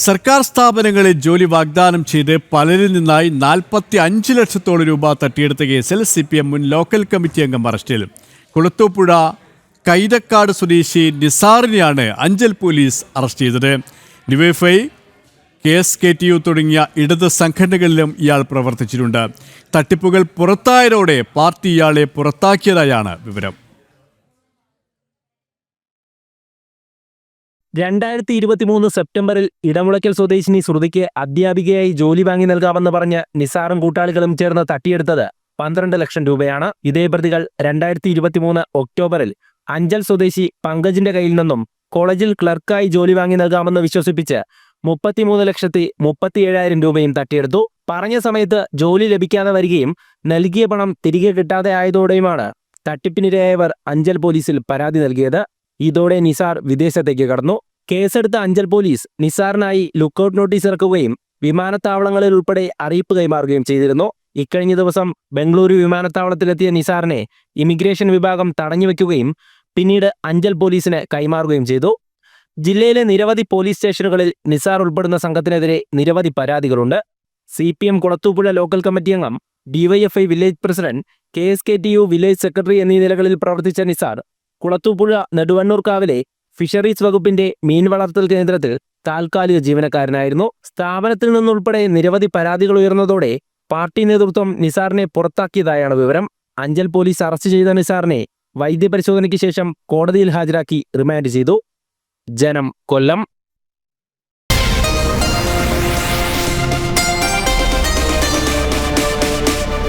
സർക്കാർ സ്ഥാപനങ്ങളിൽ ജോലി വാഗ്ദാനം ചെയ്ത് പലരിൽ നിന്നായി 45 ലക്ഷത്തോളം രൂപ തട്ടിയെടുത്ത കേസിൽ CPM മുൻ ലോക്കൽ കമ്മിറ്റി അംഗം അറസ്റ്റിൽ. കുളത്തൂപ്പുഴ കൈതക്കാട് സ്വദേശി നിസാറിനെയാണ് അഞ്ചൽ പോലീസ് അറസ്റ്റ് ചെയ്തത്. ഡിവൈഎഫ്ഐ, KSKTU തുടങ്ങിയ ഇടത് സംഘടനകളിലും ഇയാൾ പ്രവർത്തിച്ചിട്ടുണ്ട്. തട്ടിപ്പുകൾ പുറത്തായതോടെ പാർട്ടി ഇയാളെ പുറത്താക്കിയതായാണ് വിവരം. 2023 സെപ്റ്റംബറിൽ ഇടമുളയ്ക്കൽ സ്വദേശിനി ശ്രുതിക്ക് അധ്യാപികയായി ജോലി വാങ്ങി നൽകാമെന്ന് പറഞ്ഞ് നിസാറും കൂട്ടാളികളും ചേർന്ന് തട്ടിയെടുത്തത് 12 ലക്ഷം രൂപയാണ്. ഇതേ പ്രതികൾ 2023 ഒക്ടോബറിൽ അഞ്ചൽ സ്വദേശി പങ്കജിന്റെ കയ്യിൽ നിന്നും കോളേജിൽ ക്ലർക്കായി ജോലി വാങ്ങി നൽകാമെന്ന് വിശ്വസിപ്പിച്ച് 33,37,000 രൂപയും തട്ടിയെടുത്തു. പറഞ്ഞ സമയത്ത് ജോലി ലഭിക്കാതെ വരികയും നൽകിയ പണം തിരികെ കിട്ടാതെ ആയതോടെയുമാണ് തട്ടിപ്പിനിരയായവർ അഞ്ചൽ പോലീസിൽ പരാതി നൽകിയത്. ഇതോടെ നിസാർ വിദേശത്തേക്ക് കടന്നു. കേസെടുത്ത അഞ്ചൽ പോലീസ് നിസാറിനായി ലുക്കൌട്ട് നോട്ടീസ് ഇറക്കുകയും വിമാനത്താവളങ്ങളിൽ ഉൾപ്പെടെ അറിയിപ്പ് കൈമാറുകയും ചെയ്തിരുന്നു. ഇക്കഴിഞ്ഞ ദിവസം ബംഗളൂരു വിമാനത്താവളത്തിലെത്തിയ നിസാറിനെ ഇമിഗ്രേഷൻ വിഭാഗം തടഞ്ഞുവെക്കുകയും പിന്നീട് അഞ്ചൽ പോലീസിന് കൈമാറുകയും ചെയ്തു. ജില്ലയിലെ നിരവധി പോലീസ് സ്റ്റേഷനുകളിൽ നിസാർ ഉൾപ്പെടുന്ന സംഘത്തിനെതിരെ നിരവധി പരാതികളുണ്ട്. CPM കുളത്തൂപ്പുഴ ലോക്കൽ കമ്മിറ്റി അംഗം, DYFI village president, KSKTU village secretary എന്നീ നിലകളിൽ പ്രവർത്തിച്ച നിസാർ കുളത്തൂപ്പുഴ നെടുവണ്ണൂർക്കാവിലെ ഫിഷറീസ് വകുപ്പിന്റെ മീൻ വളർത്തൽ കേന്ദ്രത്തിൽ താൽക്കാലിക ജീവനക്കാരനായിരുന്നു. സ്ഥാപനത്തിൽ നിന്നുൾപ്പെടെ നിരവധി പരാതികൾ ഉയർന്നതോടെ പാർട്ടി നേതൃത്വം നിസാറിനെ പുറത്താക്കിയതായാണ് വിവരം. അഞ്ചൽ പോലീസ് അറസ്റ്റ് ചെയ്ത നിസാറിനെ വൈദ്യപരിശോധനയ്ക്ക് ശേഷം കോടതിയിൽ ഹാജരാക്കി റിമാൻഡ് ചെയ്തു. ജനം, കൊല്ലം.